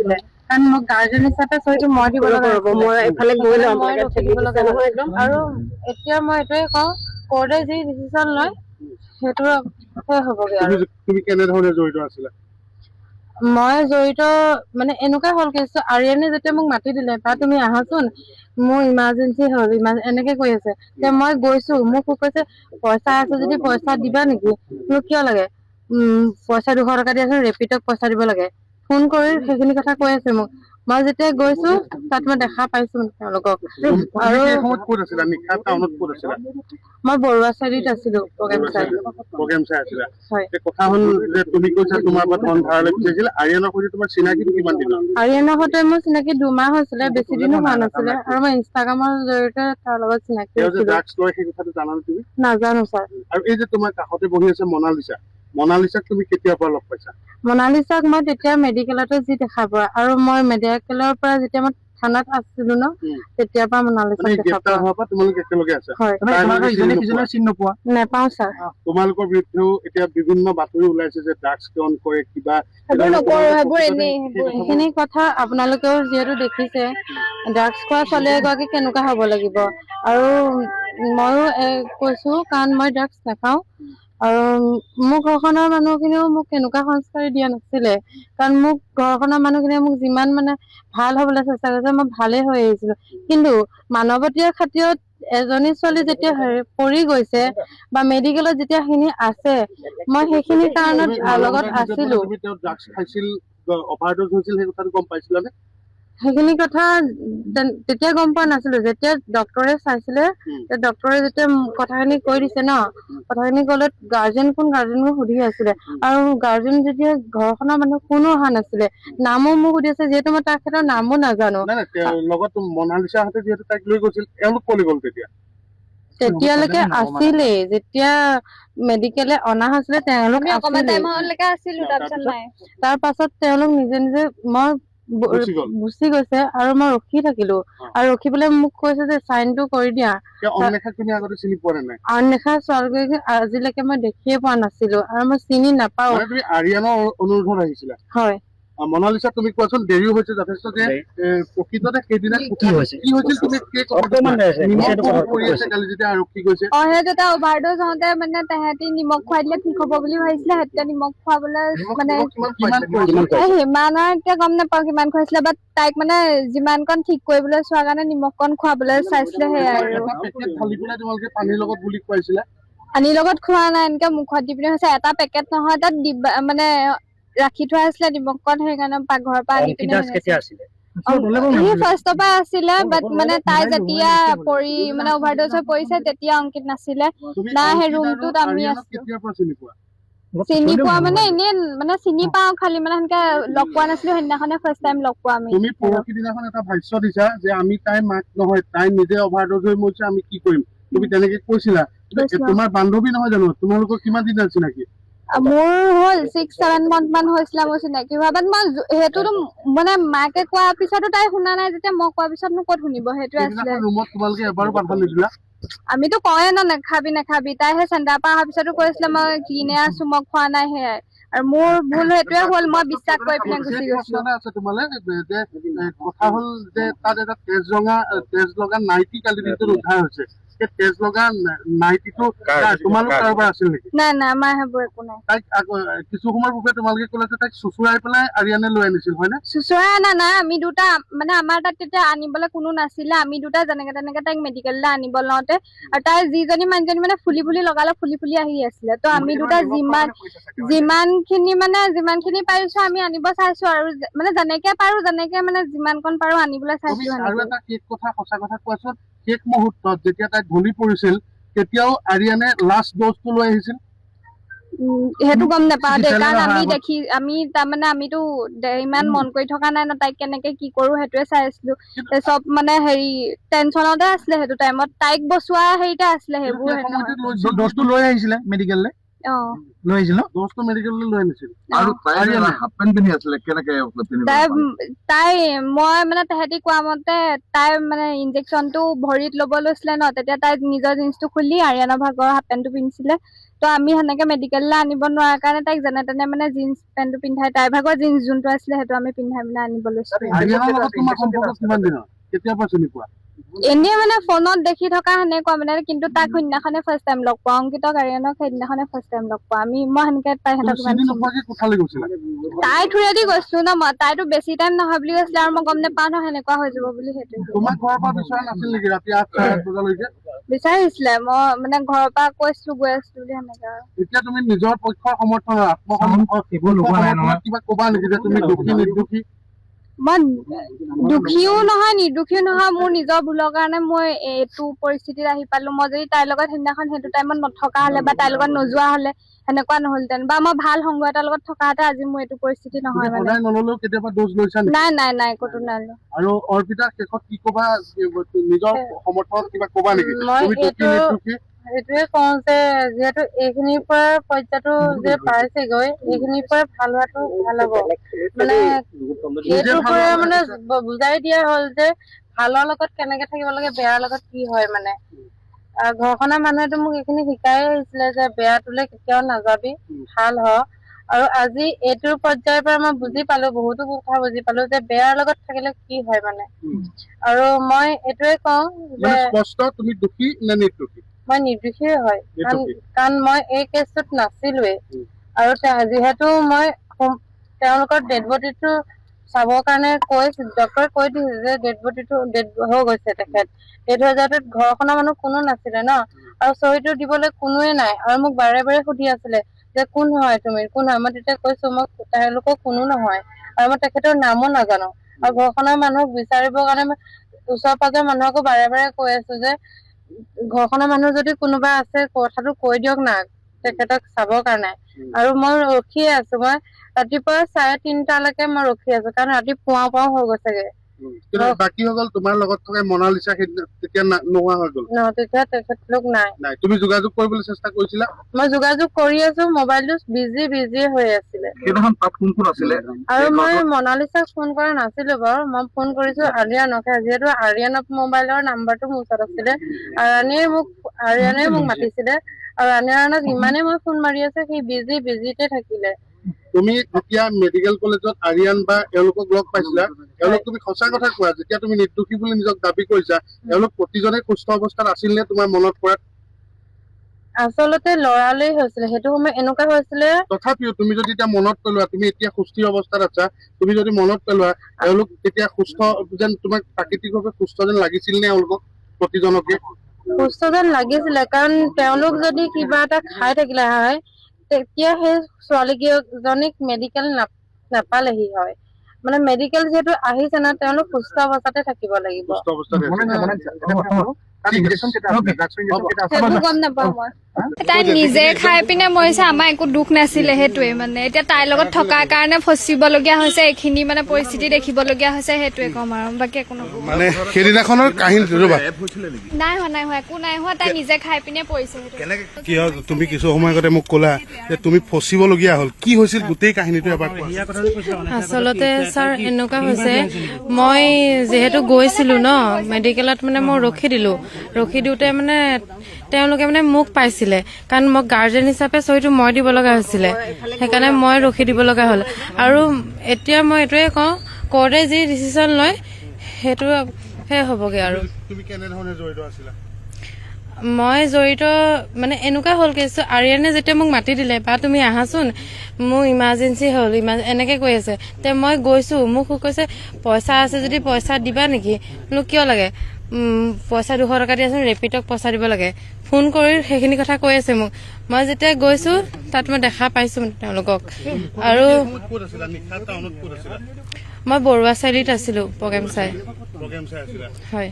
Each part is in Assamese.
আছিলে কাৰণ মোক গাৰ্জেন হিচাপে চহীটো মই দিব লগা মই এফালে গৈ লম আৰু এতিয়া মই এইটোৱে কওঁ কোৰ্টে যি ডিচিশ্যন লয় সেইটো হ'বগে আৰু তুমি কেনেধৰণে জড়িত আছিলা মই জড়িত মানে এনেকুৱা হ'ল কেছটো আৰিয়ানে যেতিয়া মোক মাতি দিলে বা তুমি আহাচোন মোৰ ইমাৰ্জেঞ্চি হ'ল এনেকে কৈ আছে যে মই গৈছো মোক কৈছে পইচা আছে যদি পইচা দিবা নেকি মোক কিয় লাগে পইচা 200 টকা দিয়াচোন ৰেপিডক পইচা দিব লাগে ফোন কৰি সেইখিনি কথা কৈ আছে মোক মই যেতিয়া গৈছো তাত মই দেখা পাইছো তেওঁলোকক আৰু মই বৰুৱা চাৰিত আছিলো প্ৰগ্ৰাম চাই আছিলা কথা হ'ল যে তুমি কৈছা তোমাৰ পৰা ধন ধাৰলৈ বিচাৰিছিল আৰিয়ানৰ সৈতে তোমাৰ চিনাকি কিমান দিন আৰিয়ানৰ সৈতে মোৰ চিনাকি 2 মাহ হৈছিলে বেছি দিনো হোৱা নাছিলে আৰু মই ইনষ্টাগ্ৰামৰ জৰিয়তে তাৰ লগত চিনাকি হৈছিলো ড্ৰাগছ লয় সেই কথাটো জানানে তুমি নাজানো ছাৰ আৰু এই যে তোমাৰ কাষতে বহি আছে মনালিসাক তুমি কেতিয়াৰ পৰা লগ পাইছা মনালিসাক মই তেতিয়া মেডিকেলতে যি দেখা পোৱা আৰু মই মেডিকেলৰ পৰা যেতিয়া মই থানাত আছিলো ন তেতিয়াৰ পৰা মনালিসাক দেখা পোৱা হোৱাৰ পৰা তোমালোক একেলগে আছে নেপাওঁ ছাৰ তোমালোকৰ বিৰুদ্ধেও এতিয়া বিভিন্ন বাতৰি ওলাইছে যে ড্ৰাগছ সেৱন কৰে কিবা সেইখিনি কথা আপোনালোকেও যিহেতু দেখিছে ড্ৰাগছ খোৱা ছোৱালী এগৰাকী কেনেকুৱা হ'ব লাগিব আৰু ময়ো কৈছো কাৰণ মই ড্ৰাগছ নাখাওঁ আৰু মোৰ ঘৰখনৰ মানুহখিনিও মোক কেনেকুৱা সংস্কাৰী দিয়া নাছিলে কাৰণ মোক ঘৰখনৰ মানুহখিনিয়ে মোক যিমান মানে ভাল হবলৈ চেষ্টা কৰিছে মই ভালেই হৈ আহিছিলো কিন্তু মানৱতীয় খাতিৰত এজনী ছোৱালী যেতিয়া পৰি গৈছে বা মেডিকেলত যেতিয়া খিনি আছে মই সেইখিনি কাৰণত লগত আছিলো সেইখিনি কথা তেতিয়া গম পোৱা নাছিলো যেতিয়া ডক্তৰে চাইছিলে ডক্তৰে যেতিয়া কথাখিনি কৈ দিছে ন কথাখিনি কলত গাৰ্জেন কোন সুধি আছিলে আৰু গাৰ্জেন যেতিয়া ঘৰখনৰ মানুহ কোনো অহা নাছিলে নামো মোক সুধি আছে যিহেতু মই তাৰ ক্ষেত্ৰত নামো নাজানো লগত মনালিসাহঁতে যিহেতু তাইক লৈ গৈছিল এওঁলোক কলৈ গ'ল তেতিয়ালৈকে আছিলে যেতিয়া মেডিকেলে অনা হৈছিলে তেওঁলোক তাৰ পাছত তেওঁলোক নিজে নিজে মই গুচি গৈছে আৰু মই ৰখি থাকিলো আৰু ৰখি পেলাই মোক কৈছে যে চাইনটো কৰি দিয়া অন্বেষা ছোৱালীগৰাকীক আজিলৈকে মই দেখিয়ে পোৱা নাছিলো আৰু মই চিনি নাপাও হয় মনালিসা তুমি কোৱাচোন দেৰিও হৈছে যথেষ্ট যে প্ৰকৃততে সেইদিনা কি হৈছিল যেতিয়া অভাৰডোজ হওঁতে মানে তাহাঁতি নিমখ খুৱাই দিলে ঠিক হ'ব বুলি ভাবিছিলে তেতিয়া নিমখ খুৱাবলৈ মানে সিমানৰ এতিয়া গম নাপাওঁ কিমান খুৱাইছিলে বাট তাইক মানে যিমানকণ ঠিক কৰিবলৈ চোৱাৰ কাৰণে নিমখকণ খুৱাবলৈ চাইছিলে সেয়াই আৰু পানীৰ লগত খোৱা নাই এনেকে মুখত দি পিনে হৈছে এটা পেকেট নহয় তাত মানে ৰাখি থোৱা আছিলে নিমখকণ সেইকাৰণে পাকঘৰৰ পৰা আনি পিনে সি ফাৰ্ষ্টৰ পৰা আছিলে বাট মানে তাই যেতিয়া পৰি মানে অভাৰডোজ হৈ পৰিছে তেতিয়া অংকিত নাছিলে না সেই ৰুমটোত আমি আছিলো চিনি পোৱা মানে এনেই মানে চিনি পাওঁ খালি মানে সেনেকে লগ পোৱা নাছিলো সেইদিনাখনে ফাৰ্ষ্ট টাইম লগ পোৱা আমি তুমি পৰহি দিনাখন এটা ভাষ্য দিছা যে আমি তাই মাক নহয় তাই নিজে অভাৰডোজ হৈ মৰিছে আমি কি কৰিম তুমি তেনেকে কৈছিলা তোমাৰ বান্ধৱী নহয় জানো তোমালোকৰ কিমান দিন আছিল চিনাকি মোৰ হ'ল 6-7 month মান হৈছিলে মোৰ চিনাকি হোৱা বাট মই সেইটোতো মানে মাকে কোৱাৰ পিছতো তাই শুনা নাই যেতিয়া মই কোৱাৰ পিছত মোক ক'ত শুনিব সেইটোৱে আছিলে আমিতো কয়ে ন নেখাবি তাইহে চেণ্টাৰ পৰা অহাৰ পিছতো কৈছিলে মই কিনে আছো মই খোৱা নাই সেয়াই আৰু মোৰ ভুল সেইটোৱে হ'ল মই বিশ্বাস কৰি পিনে গুচি গৈছো কথা হ'ল যে তাত এটা তেজ লগা নাইটি কালি দিনটোত উদ্ধাৰ হৈছে তেজ লগা নাইটিটো তোমালোক কাৰোবাৰ আছিল নেকি নাই আমাৰ সেইবোৰ একো নাই তাইক কিছু সময়ৰ পূৰ্বে তোমালোকে ক'লে যে তাইক চুচুৰাই পেলাই আৰিয়ানে লৈ আনিছিল হয়নে চুচুৰাই অনা নাই আমি দুটা মানে আমাৰ তাত তেতিয়া আনিবলৈ কোনো নাছিলে আমি দুটা যেনেকে তেনেকে তাইক মেডিকেললৈ আনিব লওঁতে আৰু তাই যিজনী মানুহজনী মানে ফুলি লগালে ফুলি আহি আছিলে তো আমি দুটা যিমানখিনি পাৰিছো আমি আনিব চাইছো আৰু মানে যেনেকে মানে যিমানকণ পাৰো আনিবলৈ চাইছো আৰু এটা কথা সঁচা কথা কোৱাচোন শেষ মুহূৰ্তত যেতিয়া তাই ঢলি পৰিছিল তেতিয়াও আৰিয়ানে লাষ্ট ড'জটো লৈ আহিছিল সেইটো গম নাপাওঁ দেই কাৰণ আমি তাৰমানে আমিতো ইমান মন কৰি থকা নাই ন তাইক কেনেকে কি কৰো সেইটোৱে চাই আছিলো চব মানে হেৰি টেনচনতে আছিলে সেইটো টাইমত তাইক বচোৱা হেৰিতে আছিলে সেইবোৰ ড'জটো লৈ আহিছিলে মেডিকেললৈ তাই মই মানে তাহাঁতি কোৱা মতে তাই মানে ইনজেকচনটো ভৰিত ল'ব লৈছিলে ন তেতিয়া তাই নিজৰ জিন্সটো খুলি আৰিয়ানৰ ভাগৰ হাফ পেণ্টটো পিন্ধিছিলে তো আমি সেনেকে মেডিকেললৈ আনিব নোৱাৰা কাৰণে তাইক যেনে তেনে মানে জিন্স পেণ্টটো পিন্ধাই তাইৰ ভাগৰ জিন্স যোনটো আছিলে সেইটো আমি পিন্ধাই পিনে আনিব লৈছো আৰিয়ানৰ লগত তোমাৰ সম্পৰ্ক কিমান দিনৰ কেতিয়াৰ পৰা চিনি পোৱা এনেই মানে ফোনত দেখি থকা সেনেকুৱা মানে কিন্তু তাক সেইদিনাখনে ফাৰ্ষ্ট টাইম লগ পোৱা অংকিতক আৰিয়ানক সেইদিনাখনে ফাৰ্ষ্ট টাইম লগ পোৱা মই সেনেকে তাই সিহঁতক চিনি নোপোৱাকে কোঠালৈ গৈছিলা তাই থ্ৰুৱেদি গৈছো ন মই তাইতো বেছি টাইম নহয় বুলি কৈছিলে আৰু মই গম নাপাওঁ ন সেনেকুৱা হৈ যাব বুলি সেইটো তোমাক ঘৰৰ পৰা বিচৰা নাছিল নেকি ৰাতি 8-8 বজালৈকে বিচাৰিছিলে মই মানে ঘৰৰ পৰা কৈছিলো গৈ আছিলো বুলি সেনেকা এতিয়া তুমি নিজৰ পক্ষৰ সমৰ্থন আত্মসমৰ্থনত কিবা কবা নেকি যে তুমি দুখী নিৰ্দোষী মই দুখীও নহয় নিৰ্দোষীও নহয় মোৰ নিজৰ ভুলৰ কাৰণে মই এইটো পৰিস্থিতিত আহি পালো মই যদি তাইৰ লগত সেইদিনাখন সেইটো টাইমত নথকা হলে বা তাইৰ লগত নোযোৱা হলে সেনেকুৱা নহলহেঁতেন বা মই ভাল সংগ এটাৰ লগত থকাহেঁতেন আজি মোৰ এইটো পৰিস্থিতি নহয় মানে সদায় নললেও কেতিয়াবা ডোজ লৈছা নেকি নাই ক'তো নাই আৰু অৰ্পিতা শেষত কি কবা নিজৰ সমৰ্থনত কিবা কবা নেকি তুমি দুখী নিৰ্দোষী সেইটোৱে কওঁ যে যিহেতু এইখিনিৰ পৰা পৰ্যায়টো যে পাইছেগৈ এইখিনিৰ পৰা ভাল হোৱাটো ভাল হ'ব মানে সেইটোৰ পৰা মানে বুজাই দিয়া হ'ল যে ভালৰ লগত কেনেকে থাকিব লাগে বেয়াৰ লগত কি হয় মানে ঘৰখনৰ মানুহেতো মোক এইখিনি শিকাই আহিছিলে যে বেয়াটোলে কেতিয়াও নাযাবি ভাল হ আৰু আজি এইটোৰ পৰ্যায়ৰ পৰা মই বুজি পালো বহুতো কথা বুজি পালো যে বেয়াৰ লগত থাকিলে কি হয় মানে আৰু মই এইটোৱে কওঁ যে স্পষ্ট তুমি দুখী নে নিৰ্দোষী মই নিৰ্দোষীয়ে হয় কাৰণ মই এই কেছটোত নাছিলোৱে আৰু যিহেতু মই তেওঁলোকৰ ডেড বডিটো চাবৰ কাৰণে ডক্টৰে কৈ দিছে যে ডেড বডিটো ডেড হৈ গৈছে তেখেত ডেড হৈ যাওঁতে ঘৰখনৰ মানুহ কোনো নাছিলে ন আৰু চহীটো দিবলৈ কোনোৱে নাই আৰু মোক বাৰে বাৰে সুধি আছিলে যে কোন হয় তুমি কোন হয় মই তেতিয়া কৈছো মই তেওঁলোকৰ কোনো নহয় আৰু মই তেখেতৰ নামো নাজানো আৰু ঘৰখনৰ মানুহক বিচাৰিবৰ কাৰণে মই ওচৰ পাজৰ মানুহকো বাৰে বাৰে কৈ আছো যে ঘৰখনৰ মানুহ যদি কোনোবা আছে কথাটো কৈ দিয়ক না তেখেতক চাবৰ কাৰণে আৰু মই ৰখিয়ে আছো মই ৰাতিপুৱা 3:30লৈকে মই ৰখি আছো কাৰণ ৰাতি পুৱাও হৈ গৈছেগে বাকী হৈ গল তোমাৰ লগত থকা মনালিছা তেতিয়া নোহোৱা হৈ গল তেতিয়া তেখেতলোক নাই তুমি যোগাযোগ কৰিবলৈ চেষ্টা কৰিছিলা মই যোগাযোগ কৰি আছো মোবাইলটো বিজি হৈ আছিলে আৰু মই মনালিছাক ফোন কৰা নাছিলো বাৰু মই ফোন কৰিছো আৰিয়ানক যিহেতু আৰিয়ানক মোবাইলৰ নাম্বাৰটো মোৰ ওচৰত আছিলে আৰিয়ানে মোক মাতিছিলে আৰু আৰিয়ানক ইমানেই মই ফোন মাৰি আছো সি বিজিতে থাকিলে তুমি যেতিয়া মেডিকেল কলেজত আৰিয়ান বা এওঁলোকক লগ পাইছিলা এওঁলোক তুমি সঁচা কথা কোৱা যেতিয়া তুমি নিৰ্দোষী বুলি নিজক দাবী কৰিছা এওঁলোক প্ৰতিজনে সুস্থ অৱস্থাত আছিল নে তোমাৰ মনত পৰাত আচলতে লৰালৰি হৈছিলে সেইটো সময় এনেকুৱা হৈছিলে তথাপিও তুমি যদি এতিয়া মনত পেলোৱা তুমি এতিয়া সুস্থ অৱস্থাত আছা তুমি যদি মনত পেলোৱা এওঁলোক তেতিয়া সুস্থ যেন তোমাক প্ৰাকৃতিকভাৱে সুস্থ যেন লাগিছিল নে এওঁলোকক প্ৰতিজনকে সুস্থ যেন লাগিছিলে কাৰণ তেওঁলোক যদি কিবা এটা খাই থাকিলে হয় তেতিয়া সেই ছোৱালীজনীক মেডিকেল নাপালেহি হয় মানে মেডিকেল যিহেতু আহিছে না তেওঁলোক সুস্থ অৱস্থাতে থাকিব লাগিব তাই নিজে খাই পিনে মৰিছে আমাৰ একো দুখ নাছিলে সেইটোৱে মানে এতিয়া তাইৰ লগত থকাৰ কাৰণে ফচিবলগীয়া হৈছে এইখিনি মানে পৰিস্থিতি দেখিবলগীয়া হৈছে সেইটোৱে কম আৰু বাকী একো নকওঁ মানে সেইদিনাখনৰ কাহিনী নাই হোৱা একো নাই হোৱা তাই নিজে খাই পিনে পৰিছে কি হ'ল তুমি কিছু সময় আগতে মোক ক'লা যে তুমি ফচিবলগীয়া হ'ল কি হৈছিল গোটেই কাহিনীটো এবাৰ কোৱা আচলতে ছাৰ এনেকুৱা হৈছে মই যিহেতু গৈছিলো ন মেডিকেলত মানে মই ৰখি দিওঁতে মানে তেওঁলোকে মানে মোক পাইছিলে কাৰণ মোক গাৰ্জেন হিচাপে চহীটো মই দিব লগা হৈছিলে সেইকাৰণে মই ৰখি দিব লগা হ'ল আৰু এতিয়া মই এইটোৱে কওঁ কোৰ্টে যি ডিচিশ্যন লয় সেইটোহে হ'বগে আৰু মই জড়িত মানে এনেকুৱা হ'ল কেছটো আৰিয়ানে যেতিয়া মোক মাতি দিলে বা তুমি আহাচোন মোৰ ইমাৰ্জেঞ্চি হ'ল এনেকে কৈ আছে তে মই গৈছো মোক কৈছে পইচা আছে যদি পইচা দিবা নেকি বোলো কিয় লাগে পইচা 200 টকা দিয়াচোন ৰেপিডক পইচা দিব লাগে ফোন কৰি সেইখিনি কথা কৈ আছে মোক মই যেতিয়া গৈছো তাত মই দেখা পাইছো তেওঁলোকক আৰু মই বৰুৱা চাৰিআলিত আছিলো প্ৰগ্ৰেম চাই হয়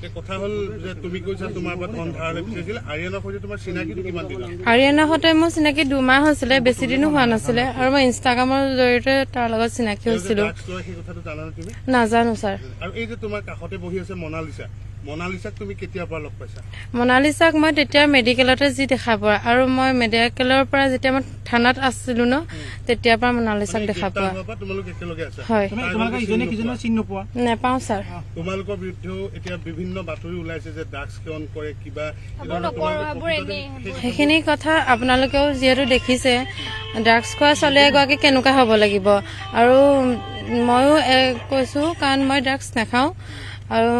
আৰিয়ানৰ সৈতে মোৰ চিনাকি 2 মাহ হৈছিলে বেছি দিনো হোৱা নাছিলে আৰু মই ইনষ্টাগ্ৰামৰ জৰিয়তে তাৰ লগত চিনাকি হৈছিলো নাজানো ছাৰ মনালিসাক তুমি কেতিয়াৰ পৰা লগ পাইছা? মনালিসাক মই তেতিয়া মেডিকেলতে যি দেখা পোৱা আৰু মই মেডিকেলৰ পৰা যেতিয়া মই থানাত আছিলো ন তেতিয়াৰ পৰা মনালিসাক দেখা পোৱা। তোমালোক একেলগে আছা? হয়। তোমালোকে ইজনে সিজনক চিনি নোপোৱা? নেপাওঁ ছাৰ। তোমালোকৰ বিৰুদ্ধেও এতিয়া বিভিন্ন বাতৰি ওলাইছে যে ড্ৰাগছ সেৱন কৰে কিবা সেইখিনি কথা আপোনালোকেও যিহেতু দেখিছে ড্ৰাগছ খোৱা ছোৱালী এগৰাকী কেনেকুৱা হ'ব লাগিব আৰু ময়ো কৈছো কাৰণ মই ড্ৰাগছ নাখাওঁ আৰু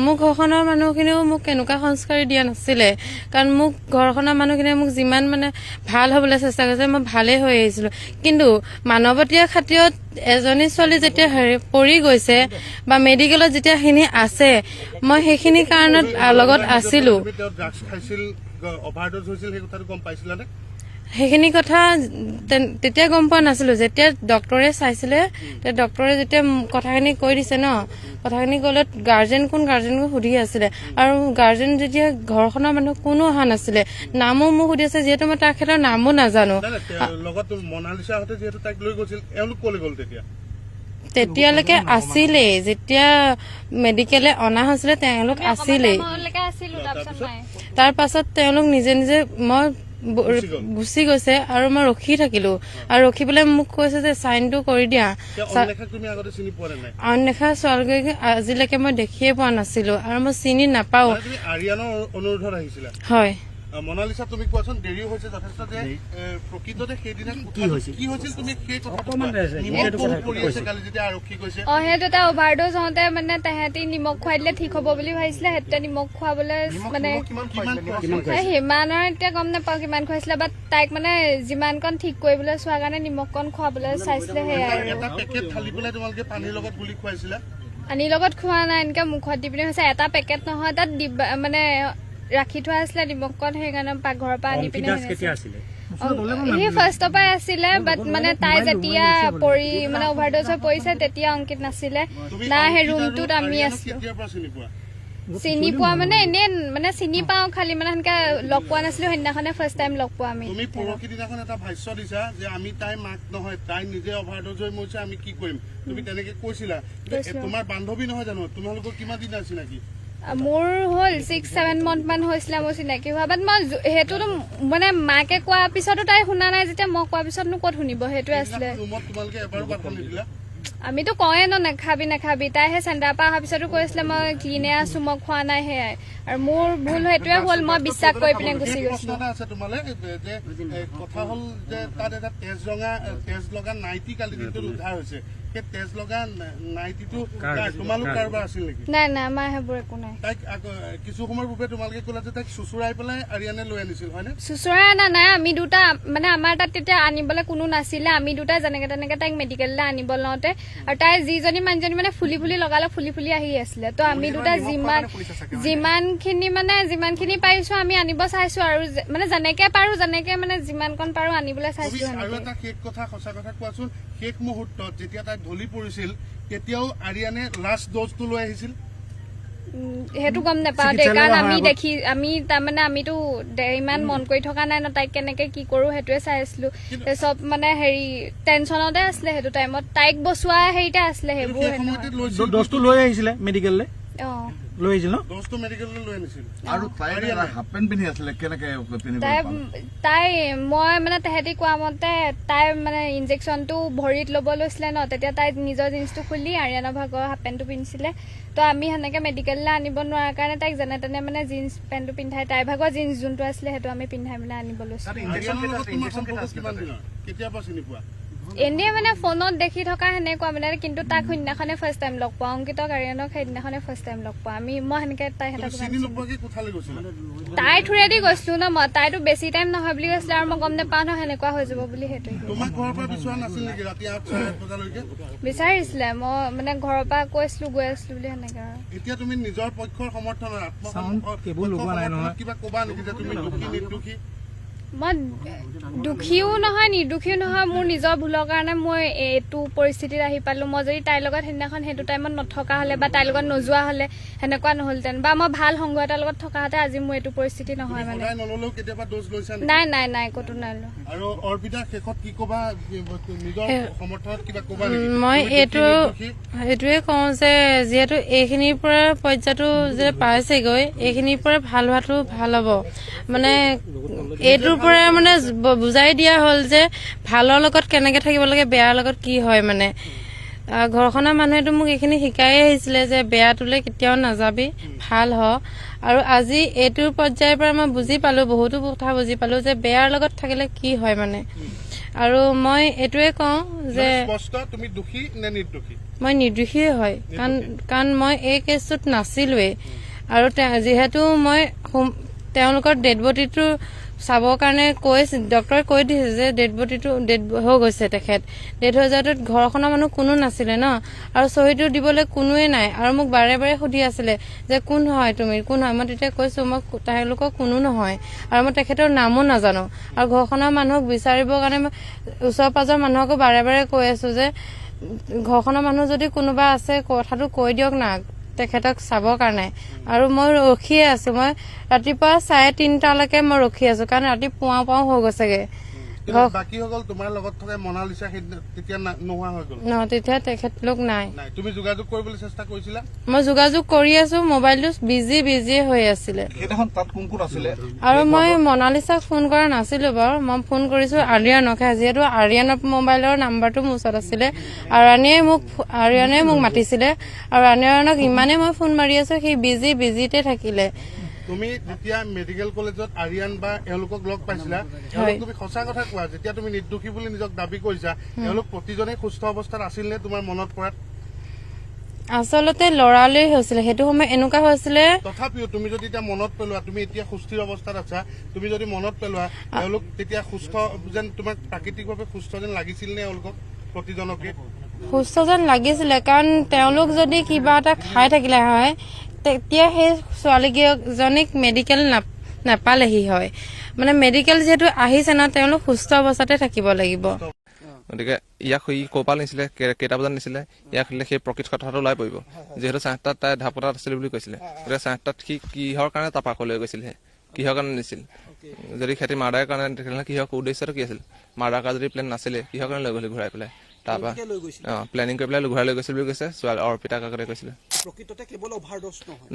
মোক ঘৰখনৰ মানুহখিনিও মোক কেনেকুৱা সংস্কাৰী দিয়া নাছিলে কাৰণ মোক ঘৰখনৰ মানুহখিনিয়ে মোক যিমান মানে ভাল হ'বলৈ চেষ্টা কৰিছে মই ভালেই হৈ আহিছিলোঁ কিন্তু মানৱতীয় খাতিৰত এজনী ছোৱালী যেতিয়া পৰি গৈছে বা মেডিকেলত যেতিয়া সেইখিনি আছে মই সেইখিনি কাৰণত লগত আছিলোঁ। সেইখিনি কথা তেতিয়া গম পোৱা নাছিলো যেতিয়া ডক্টৰে চাইছিলে ডক্টৰে যেতিয়া কথাখিনি কৈ দিছে ন কথাখিনি ক'লে গাৰ্জেন কোন সুধি আছিলে আৰু গাৰ্জেন যেতিয়া ঘৰখনৰ মানুহ কোনো অহা নাছিলে নামো মোক সুধি আছে যিহেতু মই তাৰ ক্ষেত্ৰত নামো নাজানো। তেতিয়ালৈকে আছিলেই যেতিয়া মেডিকেলে অনা হৈছিলে তেওঁলোক আছিলেই তাৰ পাছত তেওঁলোক নিজে নিজে মই গুচি গৈছে আৰু মই ৰখি থাকিলো আৰু ৰখি পেলাই মোক কৈছে যে চাইনটো কৰি দিয়া। অন্যখা ছোৱালীগৰাকী আজিলৈকে মই দেখিয়ে পোৱা নাছিলো আৰু মই চিনি নাপাওঁ। হয়। মনালিসা তুমি কোৱাচোন দেৰি হৈছে যথেষ্ট যে প্ৰকৃততে সেইদিনা কি হৈছিল তুমি সেই সেইটো এটা অভাৰডোজ হওঁতে মানে তাহাঁতি নিমখ খুৱাই দিলে ঠিক হ'ব বুলি ভাবিছিলে সেইটো নিমখ খুৱাবলৈ মানে সিমানৰ এতিয়া গম নাপাওঁ কিমান খুৱাইছিলে বাট তাইক মানে যিমানকণ ঠিক কৰিবলৈ চোৱাৰ কাৰণে নিমখকণ খুৱাবলৈ চাইছিলে সেয়াই পানীৰ লগত খোৱা নাই এনেকে মুখত দি পিনে হৈছে এটা পেকেট নহয় তাত মানে ৰাখি থোৱা আছিলে নিমখকণ সেইকাৰণে পাকঘৰৰ পৰা আনি পিনে সি ফাৰ্ষ্টৰ পৰাই আছিলে বাট মানে তাই যেতিয়া পৰি মানে অভাৰডোজ হৈ পৰিছে তেতিয়া অংকিত নাছিলে না সেই ৰুমটোত আমি আছিলো। চিনি পোৱা মানে এনে মানে চিনি পাওঁ খালি মানে সেনেকে লগ পোৱা নাছিলো সেইদিনাখনে ফাৰ্ষ্ট টাইম লগ পোৱা আমি। তুমি পৰহি দিনাখন এটা ভাষ্য দিছা যে আমি তাই মাক নহয় তাই নিজে অভাৰডোজ হৈ মৰিছে আমি কি কৰিম তুমি তেনেকে কৈছিলা। তোমাৰ বান্ধৱী নহয় জানো তোমালোকৰ কিমান দিন আছিল নেকি? মোৰ হ'ল 6-7 মান্থ মান হৈছিলে মোৰ চিনাকি হোৱা বাট মই সেইটোতো মানে মাকে কোৱাৰ পিছতো তাই শুনা নাই যেতিয়া মই কোৱাৰ পিছতনো ক'ত শুনিব সেইটোৱে আছিলে। আমিতো কওঁৱে ন নাখাবি তাইহে চেণ্টাৰৰ পৰা অহাৰ পিছতো কৈছিলে মই ক্লিনে আছো মই খোৱা নাই সেয়াই আৰু মোৰ ভুল সেইটোৱে হ'ল মই বিশ্বাস কৰি পিনে গুচি গৈছিলো। কথা হ'ল যে তাত এটা তেজ লগা নাইটি কালি দিনটোত উদ্ধাৰ হৈছে সেই তেজ লগা নাইটিটো তোমালোক কাৰোবাৰ আছিল নেকি? নাই আমাৰ সেইবোৰ একো নাই। তাইক কিছু সময়ৰ পূৰ্বে তোমালোকে ক'লা যে তাইক চুচুৰাই পেলাই আৰিয়ানে লৈ আনিছিল হয়নে? চুচুৰাই অনা নাই আমি দুটা মানে আমাৰ তাত তেতিয়া আনিবলৈ কোনো নাছিলে আমি দুটা যেনেকে তেনেকে তাইক মেডিকেললৈ আনিব লওঁতে আৰু তাই যিজনী মানুহজনী মানে ফুলি লগালে ফুলি আহি আছিলে ত' আমি দুটা যিমানখিনি পাৰিছো আমি আনিব চাইছো আৰু মানে যেনেকে পাৰো মানে যিমানকণ পাৰো আনিবলৈ চাইছো। আৰু এটা শেষ কথা সঁচা কথা কোৱাচোন শেষ মুহূৰ্তত যেতিয়া তাই ঢলি পৰিছিল তেতিয়াও আৰিয়ানে লাষ্ট ড'জটো লৈ আহিছিল? সেইটো গম নাপাওঁ দেই কাৰণ আমি তাৰমানে আমিতো ইমান মন কৰি থকা নাই ন তাইক কেনেকে কি কৰো সেইটোৱে চাই আছিলো চব মানে হেৰি টেনচনতে আছিলে সেইটো টাইমত তাইক বচোৱা হেৰিতে আছিলে সেইবোৰ ড'জটো লৈ আহিছিলে মেডিকেললৈ লৈ আহিছিল ন ড'জটো মেডিকেললৈ লৈ আনিছিল আৰু তাই হাফ পেণ্ট পিন্ধি আছিলে কেনেকে তাই মই মানে তেহেঁতি কোৱা মতে তাই মানে ইনজেকশ্যনটো ভৰিত ল'ব লৈছিলে ন তেতিয়া তাই নিজৰ জিন্সটো খুলি আৰিয়ানৰ ভাগৰ হাফ পেণ্টটো পিন্ধিছিলে ত' আমি সেনেকে মেডিকেললৈ আনিব নোৱাৰাৰ কাৰণে তাইক যেনে তেনে মানে জিন্স পেণ্টটো পিন্ধাই তাইৰ ভাগৰ জিন্স যোনটো আছিলে সেইটো আমি পিন্ধাই পেলাই আনিব লৈছো। এনেই মানে ফোনত দেখি থকা সেনেকুৱা মানে কিন্তু তাক সেইদিনাখনে ফাৰ্ষ্ট টাইম লগ পোৱা অংকিতক আৰিয়ানক সেইদিনাখনে ফাৰ্ষ্ট টাইম লগ পোৱা মই সেনেকে তাই তাই থ্ৰুৱেদি গৈছিলো ন মই তাইতো বেছি টাইম নহয় বুলি কৈছিলে আৰু মই গম নাপাওঁ ন সেনেকুৱা হৈ যাব বুলি সেইটোৱে বিচাৰিছিলে মই মানে ঘৰৰ পৰা কৈছিলো গৈ আছিলো বুলি সেনেকে আৰু। এতিয়া তুমি নিজৰ পক্ষৰ সমৰ্থনৰ কিবা কবা নেকি যে তুমি দুখী নিৰ্দোষী? মই দুখীও নহয় নিৰ্দোষীও নহয়, মোৰ নিজৰ ভুলৰ কাৰণে মই এইটো পৰিস্থিতিত আহি পালো। মই যদি তাইৰ লগত সেইদিনাখন সেইটো টাইমত নথকা হলে বা তাইৰ লগত নোযোৱা হলে সেনেকুৱা নহলহেঁতেন, বা মই ভাল সংগ এটাৰ লগত থকা হতে আজি মোৰ এইটো পৰিস্থিতি নহয় মানে। নাই নাই নাই ক'তো নাই লোৱা। আৰু অৰ্পিতা শেষত কি কবা, নিজৰ সমৰ্থনত কিবা কবা নেকি? মই এইটোৱে কওঁ যে যিহেতু এইখিনিৰ পৰা পৰ্যায়টো যে পাইছেগৈ, এইখিনিৰ পৰা ভাল হোৱাটো ভাল হ'ব। মানে এইটোৰ পৰা মানে বুজাই দিয়া হ'ল যে ভালৰ লগত কেনেকে থাকিব লাগে, বেয়াৰ লগত কি হয়। মানে ঘৰখনৰ মানুহেতো মোক এইখিনি শিকাই আহিছিলে যে বেয়াটোলে কেতিয়াও নাযাবি, ভাল হ। আৰু আজি এইটোৰ পৰ্যায়ৰ পৰা মই বুজি পালো, বহুতো কথা বুজি পালো যে বেয়াৰ লগত থাকিলে কি হয় মানে। আৰু মই এইটোৱে কওঁ যে তুমি দোষী নে নিৰ্দোষী? মই নিৰ্দোষীয়ে হয়, কাৰণ মই এই কেছটোত নাছিলোৱেই। আৰু যিহেতু মই তেওঁলোকৰ ডেড বডিটো চাবৰ কাৰণে ডক্টৰে কৈ দিছে যে ডেড বডিটো ডেড হৈ গৈছে, তেখেত ডেড হৈ যোৱাটোত ঘৰখনৰ মানুহ কোনো নাছিলে ন, আৰু চহীটো দিবলৈ কোনোৱে নাই। আৰু মোক বাৰে বাৰে সুধি আছিলে যে কোন হয় তুমি, কোন হয়। মই তেতিয়া কৈছো মই তেওঁলোকৰ কোনো নহয়, আৰু মই তেখেতৰ নামো নাজানো। আৰু ঘৰখনৰ মানুহক বিচাৰিবৰ কাৰণে মই ওচৰ পাজৰ মানুহকো বাৰে বাৰে কৈ আছো যে ঘৰখনৰ মানুহ যদি কোনোবা আছে কথাটো কৈ দিয়ক না তেখেতক চাবৰ কাৰণে। আৰু মই ৰখিয়ে আছো, মই ৰাতিপুৱা 3:30লৈকে মই ৰখি আছো, কাৰণ ৰাতি পুৱাও হৈ গৈছেগে। বাকী হৈ গ'ল তোমাৰ লগত থকা মনালিছা তেতিয়া নোহোৱা হৈ গ'ল ন, তেতিয়া তেখেতলোক নাই। তুমি যোগাযোগ কৰিবলৈ চেষ্টা কৰিছিলা? মই যোগাযোগ কৰি আছো, মোবাইলটো বিজি হৈ আছিলে। তাত কোন কোন আছিলে? আৰু মই মনালিছাক ফোন কৰা নাছিলো বাৰু, মই ফোন কৰিছো আৰিয়ানক, যিহেতু আৰিয়ানৰ মোবাইলৰ নাম্বাৰটো মোৰ ওচৰত আছিলে। আৰিয়ানে মোক মাতিছিলে, আৰু আৰিয়ানক ইমানে মই ফোন মাৰি আছো, সি বিজিতে থাকিলে। তুমি যেতিয়া মেডিকেল কলেজত আৰিয়ান বা এওঁলোকক লগ পাইছিলা, তুমি সঁচা কথা কোৱা, যেতিয়া তুমি নিৰ্দোষী বুলি নিজক দাবী কৰিছা, এওঁলোক প্ৰতিজনে সুস্থ অৱস্থাত আছিল নে তোমাৰ মনত পৰাত? আচলতে লৰালৰি হৈছিলে, সেইটো সময় এনেকুৱা হৈছিলে। তথাপিও তুমি যদি এতিয়া মনত পেলোৱা, তুমি এতিয়া সুস্থিৰ অৱস্থাত আছা, তুমি যদি মনত পেলোৱা এওঁলোক তেতিয়া সুস্থ যেন, তোমাক প্ৰাকৃতিকভাৱে সুস্থ যেন লাগিছিল নে এওঁলোকক প্ৰতিজনকে? সুস্থ যেন লাগিছিলে, কাৰণ তেওঁলোক যদি কিবা এটা খাই থাকিলে হয় তেতিয়া সেই ছোৱালীকেইজনীক মেডিকেল নাপালেহি হয়। মানে মেডিকেল যিহেতু আহিছে ন, তেওঁলোক সুস্থ অৱস্থাতে থাকিব লাগিব। গতিকে ইয়াক সি ক'ৰপৰা নিছিলে, কেইটা বজাত নিছিলে, ইয়াক সেই প্ৰকৃত কথাটো ওলাই পৰিব। যিহেতু 7টাত তাই ঢাপতাত আছিল বুলি কৈছিলে, গতিকে 7টাত সি কিহৰ কাৰণে তাপাক লৈ গৈছিলহে, কিহৰ কাৰণে নিছিল? যদি খেতি মাৰ্ডাৰৰ কাৰণে তেতিয়াহ'লে কিহৰ উদ্দেশ্যটো কি আছিল? মাৰ্ডাৰ কৰা যদি প্লেন নাছিলে, কিহৰ কাৰণে লৈ গ'লি ঘূৰাই পেলাই? তাৰপৰা প্লেনিং কৰি পেলাই ঘূৰাই লৈ গৈছিল বুলি কৈছে, অৰ্পিতা কাকতে কৈছিলে।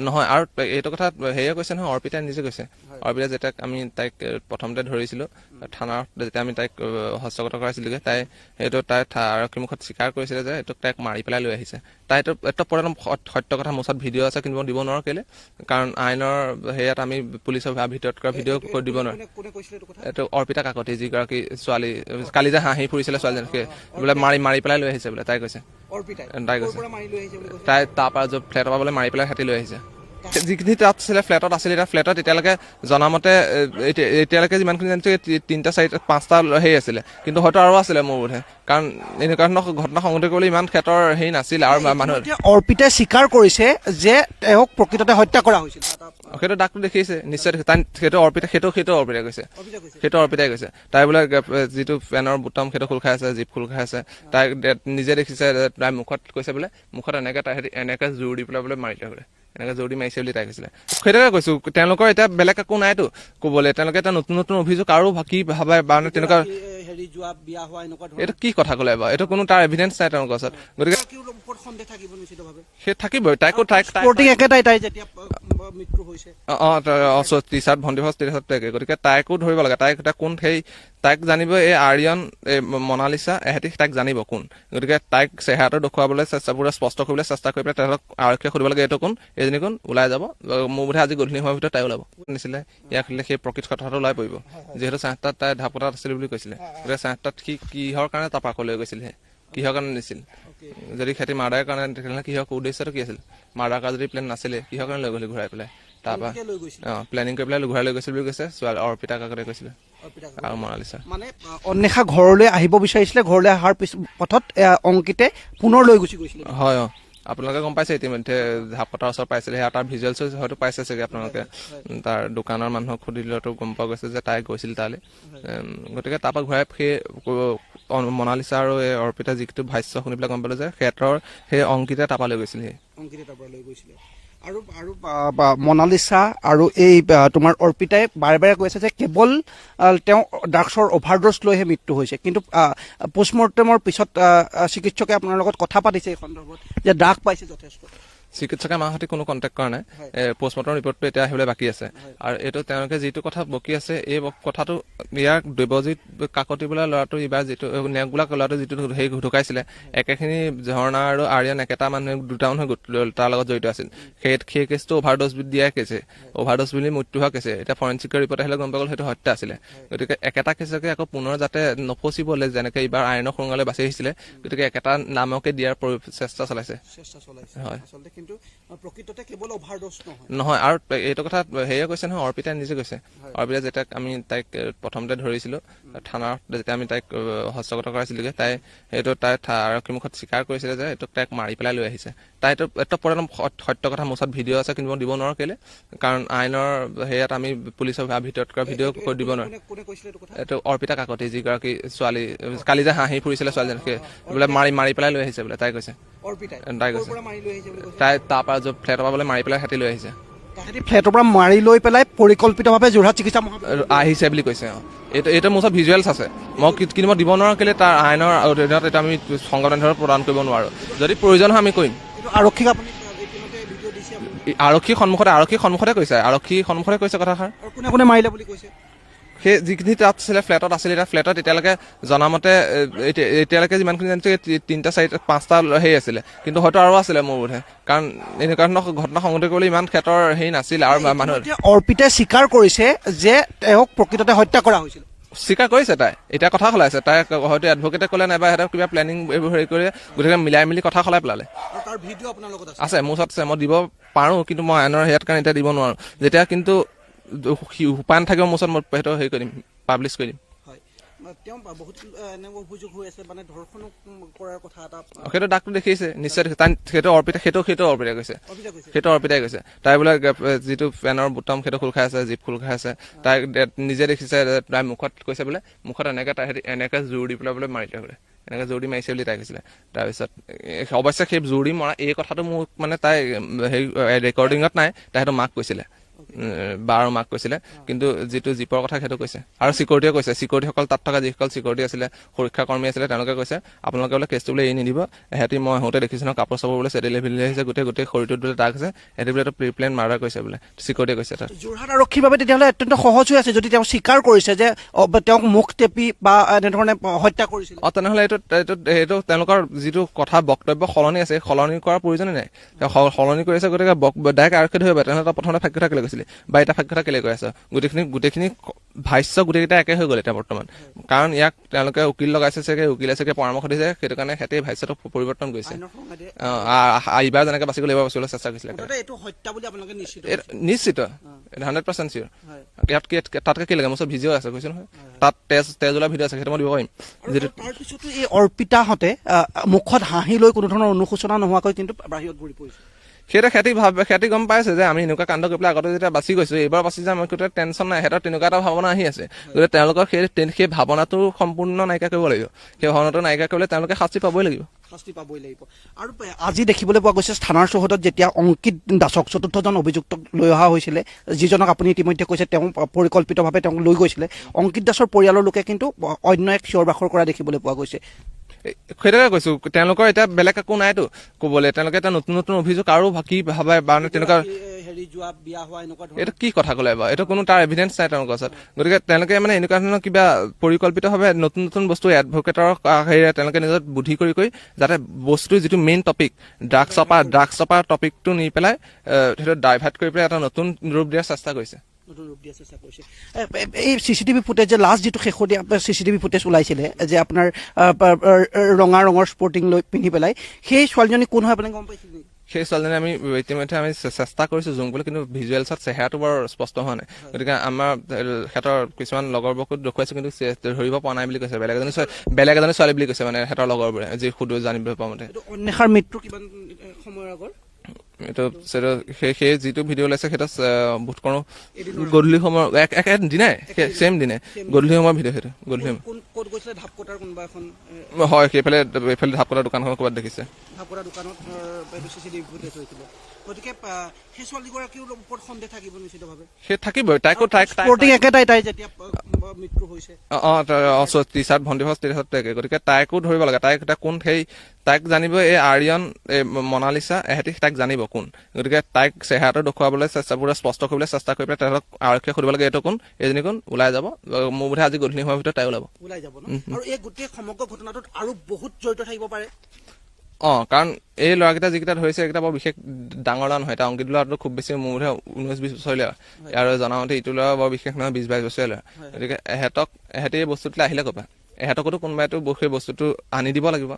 নহয়, আৰু এইটো কথা হেৰিয়ে কৈছে নহয়, অৰ্পিতাই নিজে কৈছে। অৰ্পিতা যেতিয়া আমি তাইক প্ৰথমতে ধৰিছিলো থানাত, যেতিয়া আমি তাইক হস্তগত কৰাইছিলোগে, তাই আৰক্ষীৰ মুখত স্বীকাৰ কৰিছিলে যে এইটোক তাইক মাৰি পেলাই লৈ আহিছে। তাই এইটো পৰম সত্য কথা, মোৰ ওচৰত ভিডিঅ' আছে, কিন্তু মই দিব নোৱাৰো। কেলে? কাৰণ আইনৰ হেৰিয়াত আমি পুলিচৰ ভিতৰত কৰা ভিডিঅ' দিব নোৱাৰো। এইটো অৰ্পিতা কাকতি, যিগৰাকী ছোৱালী কালি যে হাঁহি ফুৰিছিলে ছোৱালীজনীকে বোলে মাৰি পেলাই লৈ আহিছে বোলে, তাই কৈছে। তাই তাৰপৰা ফ্লেটৰ পৰা বোলে মাৰি পেলাই হাতি লৈ আহিছে। যিখিনি তাত আছিলে ফ্লেটত আছিলে, এতিয়া ফ্লেটত এতিয়ালৈকে জনামতে এতিয়ালৈকে যিমানখিনি জানিছো 3টা 4টা 5টা হেৰি আছিলে, কিন্তু হয়তো আৰু আছিলে মোৰ বোধে, কাৰণ এনেকুৱা ধৰণৰ ঘটনা সংঘটিত কৰিবলৈ ইমান ক্ষেত্ৰৰ হেৰি নাছিলে। আৰু মানুহ অৰ্পিতাই স্বীকাৰ কৰিছে যে তেওঁক প্ৰকৃততে হত্যা কৰা হৈছিল, সেইটো দাগটো দেখিছে নিশ্চয়। সেইটো অৰ্পিতাই কৈছে, সেইটো অৰ্পিতাই কৈছে। তাই বোলে যিটো পেনৰ বুটাম সেইটো খোল খাই আছে, জিপ খোল খাই আছে, তাই নিজে দেখিছে। তাই মুখত কৈছে বোলে, মুখত এনেকে জোৰ দি পেলাই বোলে মাৰিলে বোলে, এনেকে জোৰ দি মাৰিছে বুলি তাই কৈছিলে। সেইটোকে কৈছো, তেওঁলোকৰ এতিয়া বেলেগ একো নাইতো ক'বলৈ। তেওঁলোকে এতিয়া নতুন অভিযোগ আৰু কি ভাবে বা তেনেকুৱা, এইটো কি কথা ক'লে বাৰু? এইটো কোনো তাৰ এভিডেন্স নাই তেওঁলোকৰ ওচৰত। গতিকে সেই থাকিবই। টি-চাৰ্ট ভণ্টি গতিকে তাইকো ধৰিব লাগে। তাইক জানিব এই আৰিয়ান, মনালিছা, এহেঁতি তাইক জানিব কোন। গতিকে তাইক চেহেৰাটো দেখুৱাবলৈ পুৰা স্পষ্ট কৰিবলৈ চেষ্টা কৰি পেলাই তেওঁলোক আৰক্ষীয়ে সুধিব লাগে এইটো কোন, এইজনী কোন, ওলাই যাব। মোৰ বোধে আজি গধূলি সময়ৰ ভিতৰত তাই ওলাব। নিছিলে ইয়াক সেই প্ৰকৃত কথাটো ওলাই পৰিব। যিহেতু 7টাত তাই ঢাপতাত আছিল বুলি কৈছিলে, গতিকে 7টাত সি কিহৰ কাৰণে তাপাক লৈ গৈছিলহে, কিহৰ কাৰণে নিছিল? যদি খেতি মাৰ্ডাৰৰ কাৰণে তেতিয়াহ'লে কিহৰ উদ্দেশ্যটো কি আছিল? মাৰ্ডাৰ কৰা যদি প্লেন নাছিলে, কিহৰ কাৰণে লৈ গ'লি ঘূৰাই পেলাই? তাৰপৰা প্লেনিং কৰি পেলাই ঘূৰাই লৈ গৈছিল বুলি কৈছে, অৰ্পিতা কাকতে কৈছিলে আৰু মনালিছা। মানে অন্বেষা ঘৰলৈ আহিব বিচাৰিছিলে, ঘৰলৈ অহাৰ পথত অংকিতে পুনৰ লৈ গুচি গৈছিলে। হয়, আপোনালোকে গম পাইছে ইতিমধ্যে ঢাপকটাৰ ওচৰত পাইছিলে সেয়া তাৰ ভিজুৱেলছো হয়তো পাইছে চাগে আপোনালোকে তাৰ দোকানৰ মানুহক সুধিলেতো গম পোৱা গৈছে যে তাই গৈছিল তালৈ গতিকে তাৰপৰা ঘূৰাই সেই মনালিছা আৰু এই অৰ্পিতা যিটো ভাষ্য শুনি পেলাই গম পালোঁ যে সিহঁতৰ সেই অংকিতে তাৰপৰা লৈ গৈছিল আৰু মনালিছা আৰু এই তোমাৰ অৰ্পিতাই বাৰে বাৰে কৈছে যে কেৱল তেওঁ ড্ৰাগছৰ অভাৰড'জ লৈহে মৃত্যু হৈছে, কিন্তু পোষ্টমৰ্টেমৰ পিছত চিকিৎসকে আপোনাৰ লগত কথা পাতিছে এই সন্দৰ্ভত যে ড্ৰাগ পাইছে যথেষ্ট। চিকিৎসকে আমাৰ সৈতে কোনো কণ্টেক্ট কৰা নাই। পোষ্টমৰ্টম ৰিপৰ্টটো এতিয়া আহিবলৈ বাকী আছে আৰু এইটো তেওঁলোকে যিটো কথা বকি আছে এই কথাটো ইয়াৰ দেৱজিৎ কাকতি বোলা ল'ৰাটো এইবাৰ যিটো নেক বোলা ল'ৰাটো যিটো সেই ঢুকাইছিলে একেখিনি ঝৰ্ণা আৰু আৰ্যন একেটা মানুহে দুটা মানুহে তাৰ লগত জড়িত আছিল। সেই কেছটো অভাৰড'জ দিয়াই কেছে, অভাৰড'জ বুলি মৃত্যু হোৱা কেছে। এতিয়া ফৰেঞ্চিকৰ ৰিপৰ্ট আহিলে গম পাই গ'ল সেইটো হত্যা আছিলে। গতিকে একেটা কেছকে আকৌ পুনৰ যাতে নফচিবলৈ যেনেকৈ এইবাৰ আইনৰ সুৰুঙালৈ বাছি আহিছিলে গতিকে একেটা নামকে দিয়াৰ চেষ্টা চলাইছে। হয় প্ৰকৃততে কেৱল অভাৰড'জ নহয়। আৰু এইটো কথা সেয়ে কৈছে নহয়, অৰ্পিতাই নিজে কৈছে। অৰ্পিতাই যেতিয়া আমি তাইক প্ৰথমতে ধৰিছিলো থানাত, যেতিয়া আমি তাইক হস্তগত কৰাইছিলোগৈ, তাই আৰক্ষী মুখত স্বীকাৰ কৰিছিলে যে এইটোক তাইক মাৰি পেলাই লৈ আহিছে। তাই এইটো একদম সত্য কথা। মোৰ ওচৰত ভিডিঅ' আছে কিন্তু মই দিব নোৱাৰো কেলে, কাৰণ আইনৰ সেয়াত আমি পুলিচৰ ভিতৰত কৰা ভিডিঅ' দিব নোৱাৰো। এইটো অৰ্পিতা কাকতি যিগৰাকী ছোৱালী কালি যে হাঁহি ফুৰিছিলে ছোৱালীজনী, সেই বোলে মাৰি পেলাই লৈ আহিছে বোলে তাই কৈছে। তাই কৈছে তাই তাৰপৰা ফ্লেটৰ পৰা বোলে মাৰি পেলাই হাতি লৈ আহিছে। ফ্লেটৰ পৰা মাৰি লৈ পেলাই পৰিকল্পিতভাৱে যোৰহাট চিকিৎসা আহিছে বুলি কৈছে। এইটো মোৰ ওচৰত ভিজুৱেলছ আছে, কিন্তু মই দিব নোৱাৰো কেলে তাৰ আইনৰ অধীনত এটা আমি সংবাদ প্ৰদান কৰিব নোৱাৰো। যদি প্ৰয়োজন হয় আমি কৰিম। আৰক্ষীক আৰক্ষীৰ সন্মুখতে কৈছে কথাষাৰ। কোনে কোনে মাৰিলে বুলি কৈছে? সেই যিখিনি তাত আছিলে ফ্লেটত আছিলে, এতিয়া ফ্লেটত এতিয়ালৈকে জনামতে এতিয়ালৈকে যিমানখিনি জানিছো 3টা 4টা 5টা হেৰি আছিলে, কিন্তু হয়তো আৰু আছিলে মোৰ বোধে, কাৰণ এনেকুৱা ধৰণৰ ঘটনা সংঘটিত কৰিবলৈ ইমান ক্ষেত্ৰৰ হেৰি নাছিলে। আৰু মানুহ অৰ্পিতাই স্বীকাৰ কৰিছে যে তেওঁক প্ৰকৃততে হত্যা কৰা হৈছিল। স্বীকাৰ কৰিছে তাই, এতিয়া কথা সলাইছে। তাই হয়তো এডভকেটে ক'লে নাইবা সিহঁতক কিবা প্লেনিং এইবোৰ হেৰি কৰি গোটেইকে মিলাই মিলি কথা সলাই পেলালে। আছে মোৰ ওচৰত আছে, মই দিব পাৰোঁ, কিন্তু মই আইনৰ হেৰিয়াত কাৰণে এতিয়া দিব নোৱাৰোঁ। যেতিয়া কিন্তু উপায় নাথাকিব মোৰ ওচৰত মই সেইটো হেৰি কৰি দিম, পাব্লিছ কৰি দিম। সেইটো ডাকটো দেখিছে নিশ্চয়, সেইটো অৰ্পিতাই কৈছে। তাই বোলে যিটো পেনৰ বুটাম সেইটো খোল খাই আছে, জিপ খোল খাই আছে, তাই নিজে দেখিছে। তাই মুখত কৈছে বোলে, মুখত এনেকে জোৰ দি পেলাই বোলে মাৰিলে বোলে, এনেকে জোৰ দি মাৰিছে বুলি তাই কৈছিলে। তাৰপিছত অৱশ্যে সেই জোৰ দি মৰা এই কথাটো মোক মানে তাই হেৰি ৰেকৰ্ডিঙত নাই, তাই সেইটো মাক কৈছিলে, বাৰ মাক কৈছিলে, কিন্তু যিটো জীপৰ কথা সেইটো কৈছে। আৰু চিকিউৰিটিয়ে কৈছে, চিকিউৰিটিসকল তাত থকা যিসকল চিকিউৰিটি আছিলে, সুৰক্ষা কৰ্মী আছিলে, তেওঁলোকে কৈছে আপোনালোকে বোলে কেছটো বোলে এৰি নিদিব। এহেঁতি মই হওঁতে দেখিছোঁ ন কাপোৰ চাপোৰ বোলে চেটেলি ভিলি আহিছে, গোটেই শৰীৰটোত বোলে দাগ আছে, এহেঁতি বোলে প্ৰি প্লেন মাৰ্ডাৰ কৰিছে বোলে, চিকিউৰিটিয়ে কৈছে। তাত যোৰহাট আৰক্ষীৰ বাবে তেতিয়াহ'লে অত্যন্ত সহজ হৈ আছে যদি তেওঁ স্বীকাৰ কৰিছে যে তেওঁক মুখ টেপি বা এনেধৰণে হত্যা কৰিছিল। তেনেহ'লে এইটো তেওঁলোকৰ যিটো কথা বক্তব্য সলনি আছে, সলনি কৰাৰ প্ৰয়োজনেই নাই। সলনি কৰিছে, গতিকে ডাইৰেক্ট আৰক্ষী ধৰিব। তেনেহ'লে প্ৰথমতে ভাগ্য থাকিলে কৈছিলে বা এটা ভাগ্যতা কেলে কৈ আছে, গোটেইখিনি ভাষ্য গোটেইকেইটা একে হৈ গ'ল এতিয়া বৰ্তমান। কাৰণ ইয়াক তেওঁলোকে উকিল লগাইছে চাগে, উকিলে চাগে পৰামৰ্শ দিছে, সেইটো কাৰণে সিহঁতে ভাষ্যটো পৰিৱৰ্তন কৰিছে। এইবাৰ যেনেকে বাচিবলৈ এইবাৰ বাচিবলৈ চেষ্টা কৰিছিলে। নিশ্চিত 100% চিয়ৰ। ইয়াত তাতকে কি লাগে, মোৰ ওচৰত ভিডিঅ' আছে কৈছো নহয়, তাত তেজ ওলোৱা ভিডিঅ' আছে, সেইটো মই দিব পাৰিম। তাৰপিছতো এই অৰ্পিতাহঁতে মুখত হাঁহি লৈ কোনো ধৰণৰ অনুশোচনা নোহোৱাকৈ কিন্তু বাহিৰত ঘূৰি পৰিছে। সেইটো সিহঁতি গম পাইছে যে আমি এনেকুৱা কাণ্ড কৰি পেলাই আগতে যেতিয়া বাচি গৈছোঁ, এইবাৰ বাচি যাম, একো টেনশ্যন নাই। সিহঁতৰ তেনেকুৱা এটা ভাৱনা আহি আছে, গতিকে তেওঁলোকৰ সেই ভাৱনাটো সম্পূৰ্ণ নাইকিয়া কৰিব লাগিব। সেই ভাৱনাটো নাইকিয়া কৰিলে তেওঁলোকে শাস্তি পাবই লাগিব। আৰু আজি দেখিবলৈ পোৱা গৈছে থানাৰ চৌহদত যেতিয়া অংকিত দাসক 4ৰ্থজন অভিযুক্তক লৈ অহা হৈছিলে, যিজনক আপুনি ইতিমধ্যে কৈছে তেওঁ পৰিকল্পিতভাৱে তেওঁক লৈ গৈছিলে, অংকিত দাসৰ পৰিয়ালৰ লোকে কিন্তু অন্য এক চিঞৰ বাখৰ কৰা দেখিবলৈ পোৱা গৈছে। সেইটোকে কৈছো, তেওঁলোকৰ এতিয়া বেলেগ একো নাইতো ক'বলৈ। তেওঁলোকে এতিয়া নতুন অভিযোগ আৰু কি ভাবে বা তেনেকুৱা এইটো কি কথা ক'লে বাৰু, এইটো কোনো তাৰ এভিডেন্স নাই তেওঁলোকৰ ওচৰত। গতিকে তেওঁলোকে মানে এনেকুৱা ধৰণৰ কিবা পৰিকল্পিতভাৱে নতুন বস্তু এডভকেটৰ হেৰিৰে তেওঁলোকে নিজৰ বুদ্ধি কৰি যাতে বস্তুৰ যিটো মেইন টপিক ড্ৰাগছ চপাৰ টপিকটো নি পেলাই সেইটো ডাইভাৰ্ট কৰি পেলাই এটা নতুন ৰূপ দিয়াৰ চেষ্টা কৰিছে। এই চিচিটিভি ফুটেজ যে লাষ্ট যিটো শেষতীয়া চিচিটিভি ফুটেজ ওলাইছিলে যে আপোনাৰ ৰঙা ৰঙৰ স্পৰ্টিং লৈ পিন্ধি পেলাই, সেই ছোৱালীজনী কোন হয় আপুনি গম পাইছিল? সেই ছোৱালীজনী আমি ইতিমধ্যে আমি চেষ্টা কৰিছোঁ জুম কৰিবলৈ, কিন্তু ভিজুৱেলছত চেহেৰাটো বৰ স্পষ্ট হোৱা নাই। গতিকে আমাৰ সিহঁতৰ কিছুমান লগৰবোৰকো দেখুৱাইছোঁ, কিন্তু ধৰিব পৰা নাই বুলি কৈছে। বেলেগ এজনী ছোৱালী বুলি কৈছে, মানে সিহঁতৰ লগৰবোৰে যি জানিব পোৱা মতে। অন্বেষাৰ মৃত্যু কিমান সময়ৰ আগৰ? এইটো সেই যিটো ভিডিঅ' ওলাইছে সেইটো বোধ কৰোঁ গধূলি সময়ৰ দিনাই ছেম দিনাই গধূলি সময়ৰ ভিডিঅ' সেইটো গধূলি সময়। ক'ত গৈছিলে? ঢাপকটাৰ কোনোবা এখন হয়, এইফালে ঢাপকটা দোকানখন ক'ৰবাত দেখিছে। ঢাপকটা দোকানত CCTV ফুটেজ হৈছিলে। গতিকে সেই ছোৱালীগৰাকীৰ ওপৰত সন্দেহ থাকিব নিশ্চিতভাৱে। সেই থাকিবই। তাই একেটাই, তাই যেতিয়া মৃত্যু হৈছে টি চাৰ্ট ভণ্টি থাকে। গতিকে তাইকো ধৰিব লাগে। তাইক জানিব এই আৰিয়ান, এই মনালিছা, এহেঁতি তাইক জানিব কোন। গতিকে তাইক চেহেৰাটো দেখুৱাবলৈ পুৰা স্পষ্ট কৰিবলৈ চেষ্টা কৰি পেলাই তেওঁলোক আৰক্ষীয়ে সুধিব লাগে এইটো কোন, এইজনী কোন, ওলাই যাব। মোৰ বোধে আজি গধূলি সময়ৰ ভিতৰত তাই ওলাব। আৰু এই গোটেই সমগ্ৰ ঘটনাটোত আৰু বহুত জড়িত থাকিব পাৰে। কাৰণ এই ল'ৰাকেইটা যিকেইটা ধৰিছে এইকেইটা বৰ বিশেষ ডাঙৰ ল'ৰা নহয়। এটা অংকিত ল'ৰাটো খুব বেছি মোৰ বোধে 19-20 বছৰীয়া, আৰু জনামতে ইটো ল'ৰা বৰ বিশেষ নহয়, 20-22 বছৰীয়া ল'ৰা। গতিকে এহেঁতি এই বস্তুটোলৈ আহিলে ক'ৰ পৰা? এহেঁতকতো কোনোবাইতো সেই বস্তুটো আনি দিব লাগিব।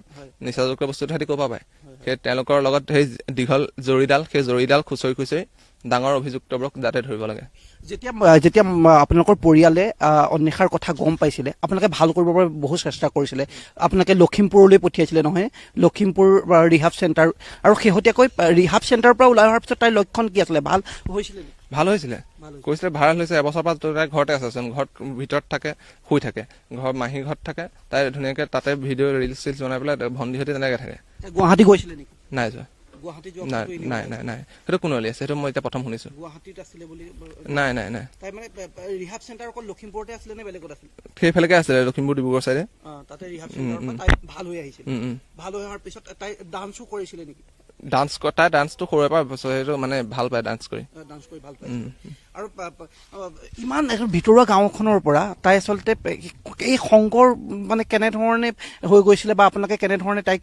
নিচাযুক্ত বস্তুটো সিহঁতি ক'ৰ পৰা পায়? সেই তেওঁলোকৰ লগত সেই দীঘল জৰিডাল, সেই জৰিডাল খুচৰি খুচৰি ডাঙৰ অভিযুক্তবোৰক যাতে ধৰিব লাগে। যেতিয়া আপোনালোকৰ পৰিয়ালে অন্বেষাৰ কথা গম পাইছিলে, আপোনালোকে ভাল কৰিবৰ বাবে বহু চেষ্টা কৰিছিলে। আপোনালোকে লখিমপুৰলৈ পঠিয়াইছিলে নহয়, লখিমপুৰ ৰিহাব চেণ্টাৰ, আৰু শেহতীয়াকৈ ৰিহাব চেণ্টাৰৰ পৰা ওলাই অহাৰ পিছত তাইৰ লক্ষণ কি আছিলে? ভাল হৈছিলে? ভাল হৈছিলে, কৈছিলে ভাইৰেল হৈছে। এবছৰৰ পৰা তাই ঘৰতে আছেচোন, ঘৰত ভিতৰত থাকে, শুই থাকে, মাহী ঘৰত থাকে। তাই ধুনীয়াকৈ তাতে ভিডিঅ' ৰিলচ বনাই পেলাই ভণ্টিহঁতে তেনেকৈ থাকে। গুৱাহাটী গৈছিলে নেকি? নাই যোৱা। নাই সেইটো কোন উলিয়াইছে? সেইটো মই এতিয়া প্ৰথম শুনিছো। গুৱাহাটীত আছিলে বুলি? নাই। তাই মানে ৰিহাব চেণ্টাৰ অকল লখিমপুৰতে আছিলে নে বেলেগত আছিলে? সেইফালেকে আছিলে, লখিমপুৰ ডিব্ৰুগড় চাইডে। তাতে ৰিহাব চেণ্টাৰৰ পৰা তাই ভাল হৈ আহিছিল। ভাল হৈ অহাৰ পিছত তাই ডান্সো কৰিছিলে নেকি? তাই ডান্সটো সৰুৰে পৰা সেইটো মানে ভাল পায়, ডান্স কৰি ভাল পায়। আৰু ইমান ভিতৰুৱা গাঁওখনৰ পৰা তাই আচলতে এই সংকৰ মানে কেনেধৰণে হৈ গৈছিলে, বা আপোনালোকে কেনেধৰণে তাইক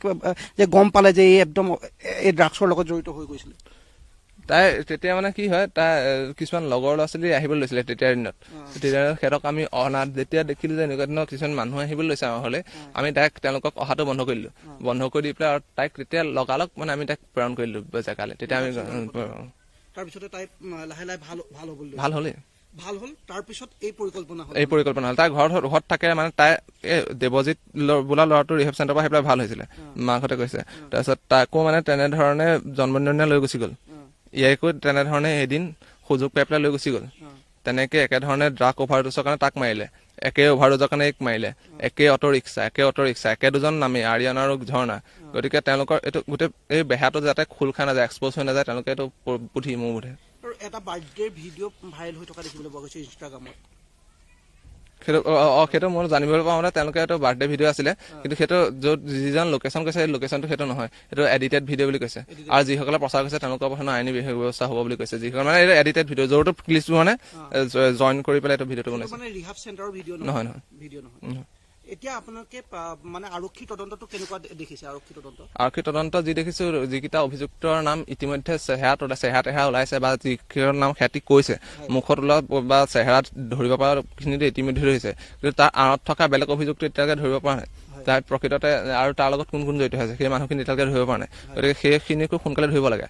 যে গম পালে যে এই একদম এই ড্ৰাগছৰ লগত জড়িত হৈ গৈছিলে? তাই তেতিয়া মানে কি হয়, তাই কিছুমান লগৰ ল'ৰা ছোৱালী আহিবলৈ লৈছিলে তেতিয়াৰ দিনত। সিহঁতক আমি অনাত যেতিয়া দেখিলো যে এনেকুৱা দিনত কিছুমান মানুহ আহিবলৈ লৈছে আমাৰ হ'লে, আমি তাইক তেওঁলোকক অহাটো বন্ধ কৰি দিলো। বন্ধ কৰি দি পেলাই আৰু তাইক তেতিয়া লগালগ মানে আমি তাইক প্ৰেৰণ কৰিলো জেগালৈ। তেতিয়া আমি তাৰপিছতে তাই লাহে লাহে ভাল হ'লে ভাল হ'ল। তাৰপিছত এই পৰিকল্পনা হ'ল। তাই ঘৰত থাকে, মানে তাই এই দেৱজিৎ বোলা ল'ৰাটো ৰিহেব চেণ্টাৰৰ পৰা আহি পেলাই ভাল হৈছিলে, মাকহঁতে কৈছে। তাৰপিছত তাকো মানে তেনেধৰণে জন্মদিনীয়া লৈ গুচি গ'ল। ইয়াকো তেনেধৰণে এদিন সুযোগ পাই পেলাই লৈ গুচি গ'ল। তেনেকে একেধৰণে ড্ৰাগ অভাৰড'জৰ কাৰণে তাক মাৰিলে, একে অভাৰড'জৰ কাৰণে এক মাৰিলে, একে অটো ৰিক্সা, একে দুজন নামি আৰিয়ান আৰু ঝৰ্ণা। গতিকে তেওঁলোকৰ এইটো গোটেই এই বেহাটো যাতে খোল খাই নাযায়, এক্সপ'জ হৈ নাযায়, তেওঁলোকে এইটো বুদ্ধি মোৰ বোধে। এটা বাৰ্থডে ভিডিঅ' ভাইৰেল হৈ থকা দেখিবলৈ পোৱা গৈছে ইনষ্টাগ্ৰামত। সেইটো মই জানিবলৈ পাওঁ মানে তেওঁলোকে এইটো বাৰ্থডে ভিডিঅ' আছিলে, কিন্তু সেইটো য'ত যিজন লোকেশ্যন কৈছে সেই লোকেশ্যনটো সেইটো নহয়, সেইটো এডিটেড ভিডিঅ' বুলি কৈছে। আৰু যিসকলে প্ৰচাৰ কৰিছে তেওঁলোকৰ প্ৰথমে আইনী ব্যৱস্থা হ'ব বুলি কৈছে। যিসকলে মানে এইটো এডিটেড ভিডিঅ', য'তো ক্লিপটো মানে জইন কৰি পেলাই এইটো ভিডিঅ'টো বনাইছে। নহয়। এতিয়া আপোনালোকে মানে আৰক্ষী তদন্তটো কেনেকুৱা দেখিছে? আৰক্ষী তদন্ত যি দেখিছো, যিকেইটা অভিযুক্তৰ নাম ইতিমধ্যে চেহেৰা ওলাইছে, বা যিকেইটাৰ নাম সিহঁতি কৈছে মুখত ওলোৱা বা চেহেৰা ধৰিব পৰা খিনিতো ইতিমধ্যে ধৰিছে, কিন্তু তাৰ আঁৰত থকা বেলেগ অভিযুক্ত এতিয়ালৈকে ধৰিব পৰা নাই। তাৰ প্ৰকৃততে আৰু তাৰ লগত কোন কোন জড়িত হৈছে সেই মানুহখিনি এতিয়ালৈকে ধৰিব পৰা নাই। গতিকে সেইখিনিকো সোনকালে ধৰিব লাগে।